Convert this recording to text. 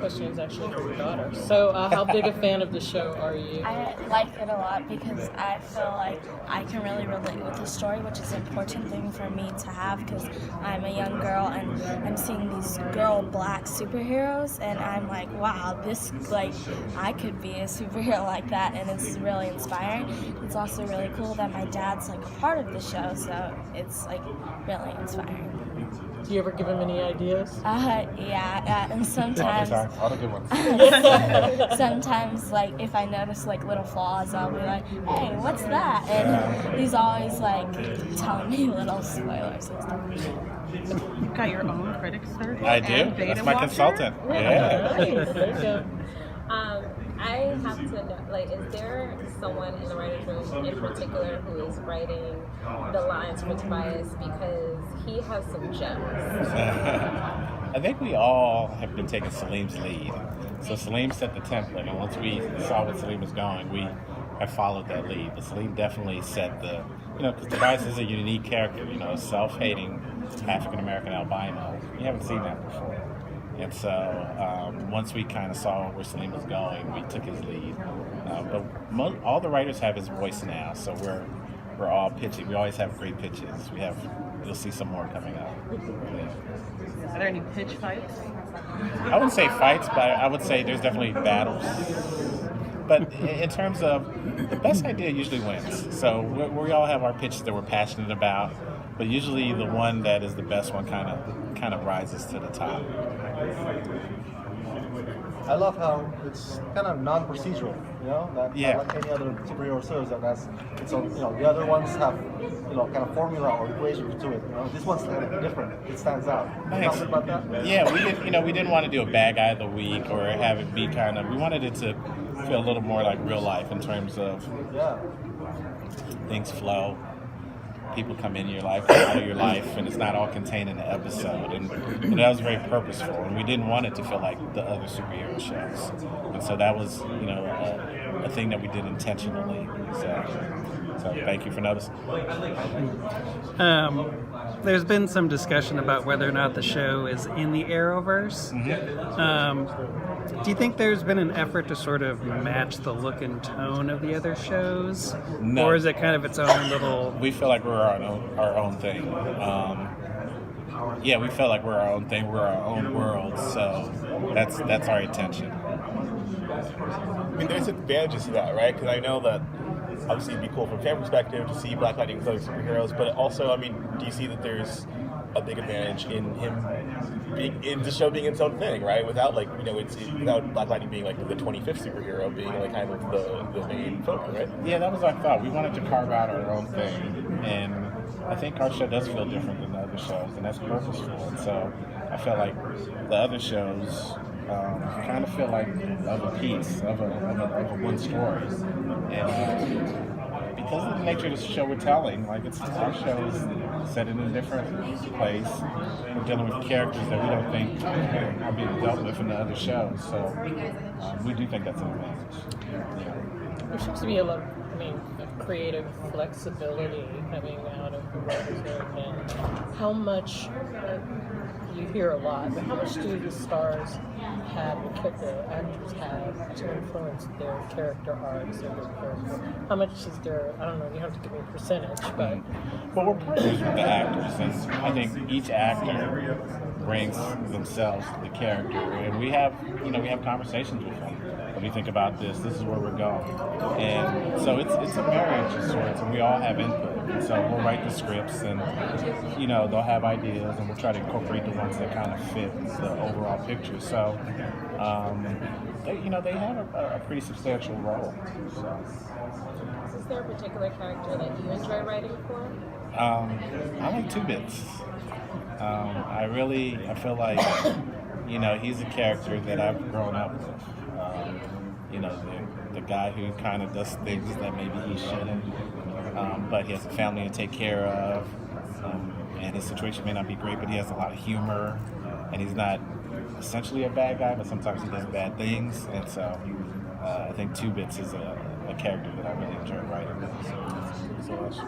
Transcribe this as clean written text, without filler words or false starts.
question is actually for your daughter. So, how big a fan of the show are you? I like it a lot because I feel like I can really relate with the story, which is an important thing for me to have because I'm a young girl and I'm seeing these girl black superheroes and I'm like, wow, this, like, I could be a superhero like that, and it's really inspiring. It's also really cool that my dad's like a part of the show, so it's like really inspiring. Do you ever give him any ideas? And sometimes, All the good ones. sometimes like if I notice like little flaws, I'll be like, "Hey, what's that?" And he's always like telling me little spoilers and stuff. You've got your own critic circle. I do. And That's beta my watcher? consultant. Yeah. Nice. There you go. I have to know, like, is there someone in the writer's room in particular who is writing the lines for Tobias because he has some gems? I think we all have been taking Salim's lead. So Salim set the template, and once we saw what Salim was going, we have followed that lead. But Salim definitely set the, because Tobias is a unique character, self-hating African-American albino. You haven't seen that before. And so once we kind of saw where Salim was going, we took his lead. But all the writers have his voice now, so we're all pitching. We always have great pitches. You'll see some more coming up. Yeah. Are there any pitch fights? I wouldn't say fights, but I would say there's definitely battles. But in terms of the best idea usually wins. So we all have our pitches that we're passionate about, but usually the one that is the best one kind of rises to the top. I love how it's kind of non-procedural, not like any other superhero shows. The other ones have, kind of formula or equation to it. This one's kind of different. It stands out. Thanks. Can you talk about that? Yeah, we didn't want to do a bad guy of the week or have it be we wanted it to feel a little more like real life in terms of things flow. People come into your life, out of your life, and it's not all contained in an episode. And that was very purposeful, and we didn't want it to feel like the other superhero shows. And so that was, a thing that we did intentionally. So thank you for noticing. There's been some discussion about whether or not the show is in the Arrowverse. Do you think there's been an effort to sort of match the look and tone of the other shows? No. Or is it kind of its own little... We feel like we're our own thing. We feel like we're our own thing. We're our own world. So that's our intention. I mean, there's advantages to that, right? Because I know that obviously it'd be cool from a fan perspective to see Black Lightning with other superheroes, but also, do you see that there's a big advantage in him in the show being its own thing, right? Without without Black Lightning being like the 25th superhero, being like kind of the main focus, right? Yeah, that was our thought. We wanted to carve out our own thing, and I think our show does feel different than the other shows, and that's purposeful. And so I felt like the other shows kind of feel like of a piece of a one story, and because of the nature of the show we're telling, like our show is set in a different place. We're dealing with characters that we don't think are being dealt with in the other shows, so we do think that's an advantage. Yeah. There seems to be a lot of creative flexibility coming out of the writers' room, and how much you hear a lot, but how much do the stars have, the actors have, to influence their character arcs and their character? How much is there? I don't know. You have to give me a percentage, but well, we're partners with the actors, and I think each actor brings themselves to the character, and we have conversations with them. What do you think about this? This is where we're going, and so it's a marriage of sorts, and we all have input. And so we'll write the scripts, and they'll have ideas, and we'll try to incorporate the ones that kind of fit the overall picture. So they have a pretty substantial role. So. Is there a particular character that you enjoy writing for? I like Two Bits. I feel like he's a character that I've grown up with. The guy who kind of does things that maybe he shouldn't, but he has a family to take care of, and his situation may not be great, but he has a lot of humor, and he's not essentially a bad guy, but sometimes he does bad things, and so I think Two Bits is a character that I really enjoy writing. So much.